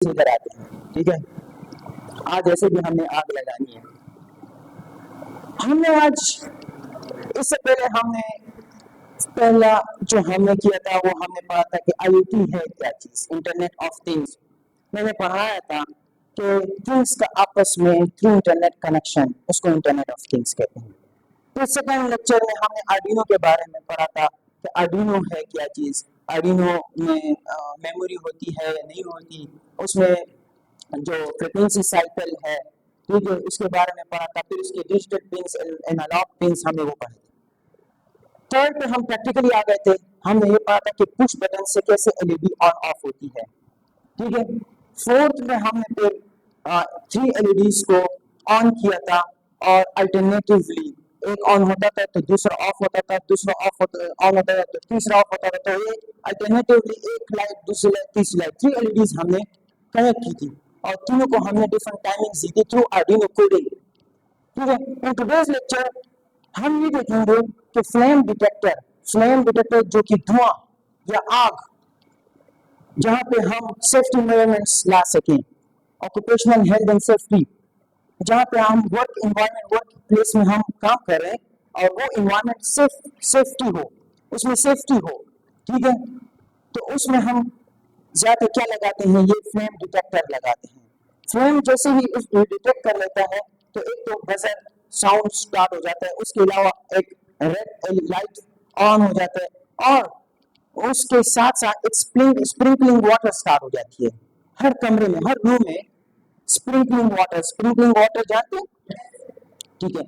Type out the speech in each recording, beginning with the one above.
इधर आते हैं, ठीक है। आज ऐसे भी हमने आग लगानी है। हमने आज इससे पहले हमने पहला जो हमने किया था वो हमने पढ़ा था कि IoT है क्या चीज, इंटरनेट ऑफ थिंग्स। मैंने पढ़ाया था कि थिंग्स का आपस में थ्रू इंटरनेट कनेक्शन, उसको इंटरनेट ऑफ थिंग्स कहते हैं। तो सेकंड लेक्चर में हमने आर्डिनो के बारे में पढ़ा था कि आर्डिनो है क्या चीज, आर्डिनो में मेमोरी होती है या नहीं होती, उसमें जो फ्रीक्वेंसी साइकिल है, ठीक है, उसके बारे में पढ़ा था। फिर उसके डिजिटल पिंस, एनालॉग पिंस, हमने वो पढ़े थे। थर्ड पे हम प्रैक्टिकली आ गए थे। हमने ये पढ़ा था कि पुश बटन से कैसे LED ऑन ऑफ होती है, ठीक है। फोर्थ में हमने फिर 3 LEDs को ऑन किया था और अल्टरनेटिवली एक ऑन होता था तो दूसरा ऑफ होता था, दूसरा ऑफ होता ऑन होता था तो तीसरा ऑफ होता था। तो ये अल्टरनेटिवली एक लाइट, दूसरी लाइट, तीसरी लाइट, 3 LEDs हमने कनेक्ट की थी और तीनों को हमने डिफरेंट टाइमिंग्स दी थी थ्रू आर्डिनो कोडिंग, ठीक है। इन टुडेज लेक्चर हम ये देखेंगे कि फ्लेम डिटेक्टर जो कि धुआं या आग, जहाँ पे हम सेफ्टी मेजरमेंट्स ला सकें, ऑक्यूपेशनल हेल्थ एंड सेफ्टी, जहाँ पे हम वर्क इन्वायरमेंट, वर्क प्लेस में हम काम कर रहे हैं और वो इन्वायरमेंट सेफ्टी हो, उसमें सेफ्टी हो, ठीक है। तो उसमें हम ज्यादा क्या लगाते हैं, ये फ्लेम डिटेक्टर लगाते हैं। फ्लेम जैसे ही उस डिटेक्ट कर लेता है तो एक तो बजर साउंड स्टार्ट हो जाता है, उसके अलावा एक रेड लाइट ऑन हो जाता है और उसके साथ साथ एक स्प्रिंकलिंग वाटर स्टार्ट हो जाती है। हर कमरे में, हर रूम में स्प्रिंकलिंग वाटर जानते हैं, ठीक है।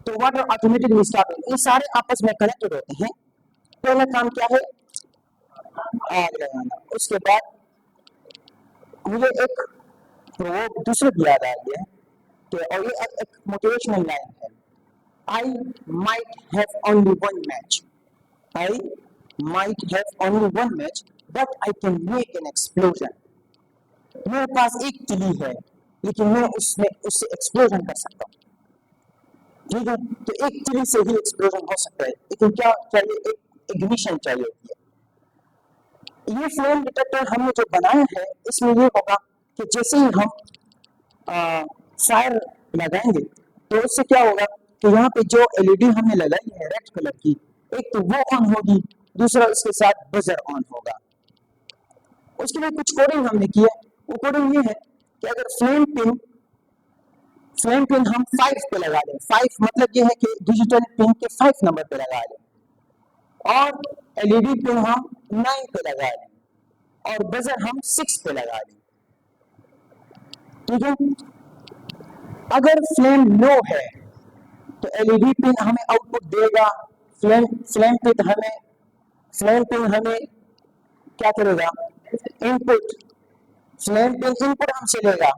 तो वाटर ऑटोमेटिकली स्टार्ट होता है, ये सारे आपस में कनेक्टेड होते हैं। पहला काम क्या है, आग लगाना। उसके बाद मुझे एक प्रोवर्ब दूसरे भी याद आ गया कि, और ये एक मोटिवेशनल लाइन है, I might have only one match, I might have only one match but I can make an explosion. मेरे पास एक तिली है लेकिन मैं उसमें उससे एक्सप्लोजन कर सकता हूँ, ठीक है। तो एक तिली से ही एक्सप्लोजन हो सकता है, लेकिन क्या चाहिए, एक इग्निशन चाहिए होती है। ये फ्लेम डिटेक्टर हमने जो बनाया है, इसमें ये होगा कि जैसे ही हम फायर लगाएंगे तो उससे क्या होगा कि यहाँ पे जो LED हमने लगाई है रेड कलर की, एक तो वो ऑन होगी, दूसरा उसके साथ बजर ऑन होगा। उसके लिए कुछ कोडिंग हमने किया। वो कोडिंग ये है कि अगर फ्लेम पिन हम 5 पे लगा दें, 5 मतलब ये है कि डिजिटल पिन के 5 नंबर पे लगा दें और LED पिन हम 9 पे लगा दें और बजर हम 6 पे लगा दें, ठीक है। अगर फ्लेम लो है तो LED पिन हमें आउटपुट देगा, फ्लेम पिन हमें क्या करेगा, इनपुट, फ्लेम पिन इनपुट हमसे लेगा,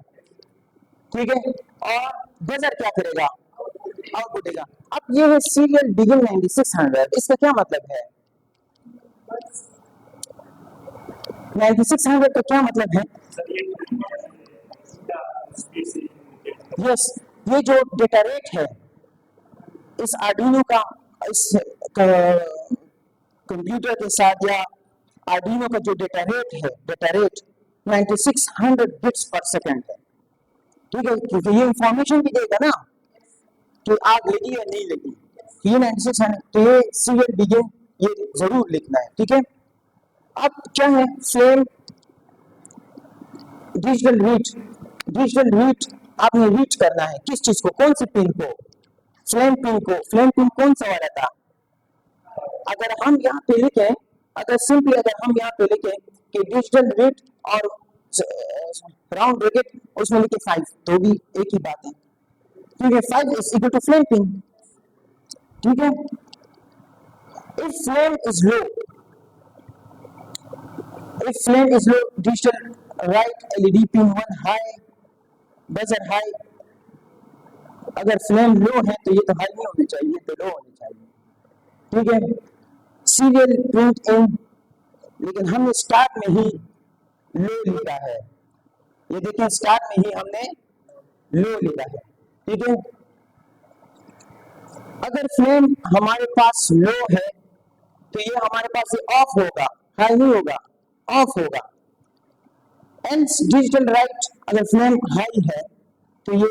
ठीक है। और बजर क्या करेगा, आउटपुट देगा। अब ये है सीरियल बिगिन 9600, इसका क्या मतलब है, 9600 का क्या मतलब है, यस, ये जो डेटा रेट है इस आर्डिनो का, इस कंप्यूटर के साथ या आर्डिनो का जो डेटा रेट 9600 बिट्स पर सेकंड है, ठीक है। क्योंकि ये इंफॉर्मेशन भी देगा ना कि आग लगी या नहीं लगी, ये 9600, तो ये सीरियल बिगिन ये जरूर लिखना है, ठीक है। अब क्या है फ्लेम डिजिटल रीच आपने रीच करना है किस चीज को, कौन सी पिन को, फ्लेम पिन कौन सा वाला था। अगर हम यहाँ पे लिखें, अगर हम यहाँ पे लिखें कि डिजिटल रीच और राउंड ब्रैकेट उसमें लिखे 5, तो भी एक ही बात है, ठीक है। 5 is equal to flame pin, ठीक है। If flame is low, digital write LED pin 1 high, buzzer high. अगर फ्लेम लो है तो ये तो हाई नहीं होनी चाहिए, तो लो होनी चाहिए, ठीक है। सीरियल प्रिंट इन, लेकिन हमने स्टार्ट में ही लो लिखा है, ये देखिए स्टार्ट में ही हमने लो लिखा है, ठीक है। अगर फ्लेम हमारे पास लो है तो ये हमारे पास ऑफ होगा, हाई नहीं होगा, ऑफ होगा। एंड डिजिटल राइट अगर फ्लेम हाई है तो ये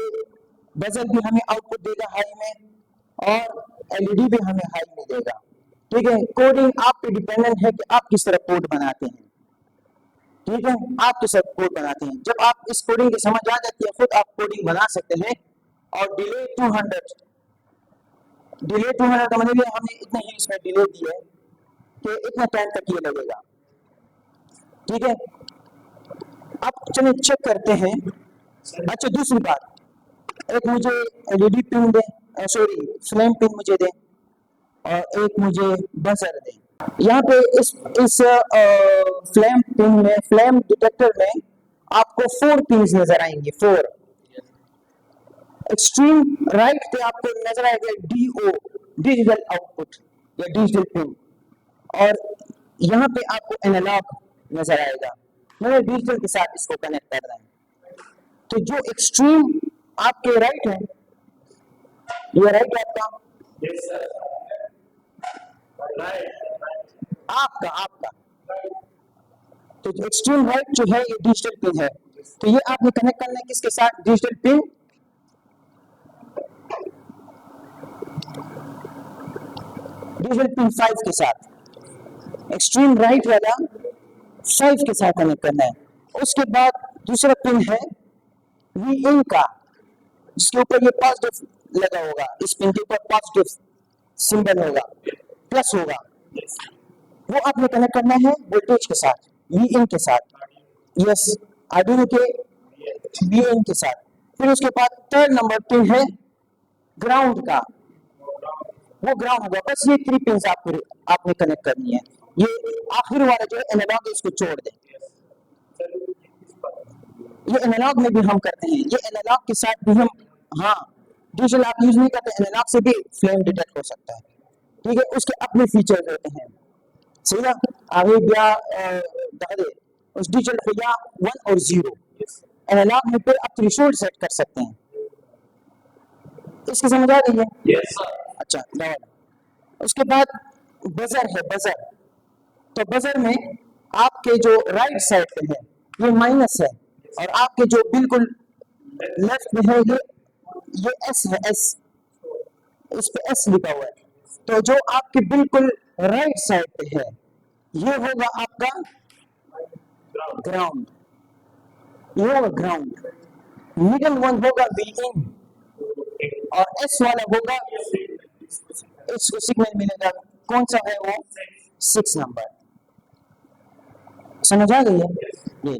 बजर भी हमें आउटपुट देगा हाई में और एलईडी भी हमें हाई में देगा। ठीक है, कोडिंग आप पे डिपेंडेंट है कि आप किस तरह कोड बनाते हैं। ठीक है, आप किस तरह कोड बनाते हैं। जब आप इस कोडिंग की समझ आ जाती है खुद आप कोडिंग बना सकते हैं। और डिले 200 का मतलब ये हमने इतने ही इसमें डिले दी है कि इतना टाइम तक ये लगेगा। ठीक है, अब चलिए चेक करते हैं। अच्छा, दूसरी बात, एक मुझे एलईडी पिन दे, सॉरी फ्लेम पिन मुझे दे और एक मुझे बजर दे। यहाँ पे इस फ्लेम पिन में, फ्लेम डिटेक्टर में आपको 4 पिन्स नजर आएंगे। 4 एक्सट्रीम राइट पे आपको नजर आएगा डीओ, डिजिटल आउटपुट या डिजिटल पिन, और यहाँ पे आपको एनालॉग नजर आएगा। मैंने डिजिटल के साथ इसको कनेक्ट कर रहा है। तो जो एक्सट्रीम आपके राइट है, ये राइट है आपका, आपका तो एक्सट्रीम राइट जो है ये डिजिटल पिन है। तो ये आपने कनेक्ट करना है किसके साथ? डिजिटल पिन डिजिटल पिन 5 के साथ, एक्सट्रीम राइट वाला 5 के साथ कनेक्ट करना है। उसके बाद दूसरा पिन है वी इन का, जिसके ऊपर ये पॉजिटिव लगा होगा, इस पिन के ऊपर पॉजिटिव सिंबल होगा, प्लस होगा, वो आपने कनेक्ट करना है वोल्टेज के साथ, वी इन के साथ, यस आर्डिनो के वी इन के साथ। फिर उसके बाद थर्ड नंबर पिन है ग्राउंड का, वो ग्राउंड होगा। बस ये 3 पिन आपने कनेक्ट करनी है। ये आखिर वाला जो है एनालॉग है, इसको छोड़ दें। ये एनालॉग में भी हम करते हैं, ये एनालॉग के साथ भी हम, हाँ डिजिटल आप यूज नहीं करते, एनालॉग से भी फ्लेम डिटेक्ट हो सकता है। ठीक है, उसके अपने फीचर्स होते हैं। सही ना, आगे या दे उस डिजिटल को या 1 और 0 एनालॉग में पे आप थ्रेशोल्ड सेट कर सकते हैं। इसकी समझ आ गई है? Yes sir. अच्छा, उसके बाद बजर है, बजर। तो बजर में आपके जो राइट साइड पे है ये माइनस है, और आपके जो बिल्कुल लेफ्ट में है ये एस है, एस, इस पे एस लिखा हुआ है। तो जो आपके बिल्कुल राइट साइड पे है ये होगा आपका ग्राउंड, ये होगा ग्राउंड। मिडिल वन होगा वी इन और एस वाला होगा, इसको सिग्नल मिलेगा, कौन सा है वो? 6 नंबर। समझ आ गई है? ये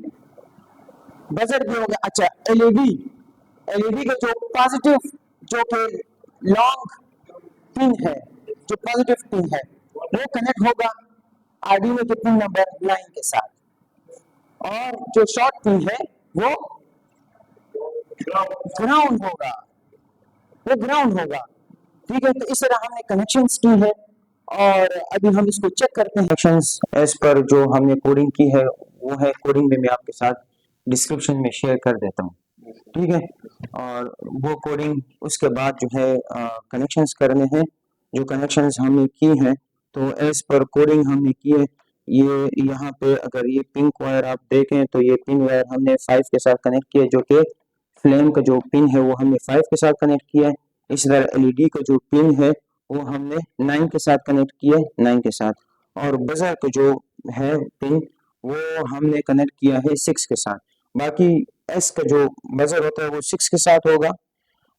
बजर भी होगा। अच्छा, एलईडी, एलईडी का जो पॉजिटिव, जो कि लॉन्ग पिन है, जो पॉजिटिव पिन है वो कनेक्ट होगा आर्डिनो के पिन नंबर 9 के साथ, और जो शॉर्ट पिन है वो ग्राउंड होगा, वो ग्राउंड होगा। ठीक है, तो इस तरह हमने कनेक्शंस की है, और अभी हम इसको चेक करते हैं। कनेक्शंस एज पर जो हमने कोडिंग की है वो है, कोडिंग में मैं आपके साथ डिस्क्रिप्शन में शेयर कर देता हूँ। ठीक है, और वो कोडिंग उसके बाद जो है कनेक्शंस करने हैं। जो कनेक्शंस हमने की हैं तो एज पर कोडिंग हमने की है। ये यहाँ पे अगर ये पिंक वायर आप देखें तो ये पिन वायर हमने 5 के साथ कनेक्ट किया, जो कि फ्लेम का जो पिन है वो हमने 5 के साथ कनेक्ट किया है। इस तरह एलईडी का जो पिन है वो हमने 9 के साथ कनेक्ट किया है, 9 के साथ। और बजर का जो है पिन वो हमने कनेक्ट किया है 6 के साथ। बाकी एस का जो बजर होता है वो 6 के साथ होगा,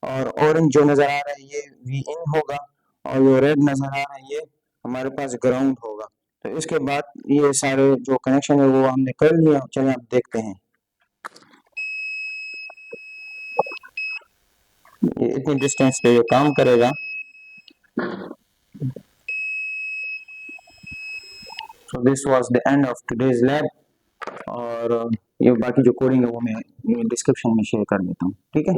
और ऑरेंज जो नजर आ रहा है ये वी इन होगा, और जो रेड नजर आ रहा है ये हमारे पास ग्राउंड होगा। तो इसके बाद ये सारे जो कनेक्शन है वो हमने कर लिया। चलिए आप देखते हैं, ये इतनी डिस्टेंस पे ये काम करेगा। So this was the end of today's lab, और ये बाकी जो कोडिंग है वो मैं डिस्क्रिप्शन में शेयर कर देता हूँ। ठीक है।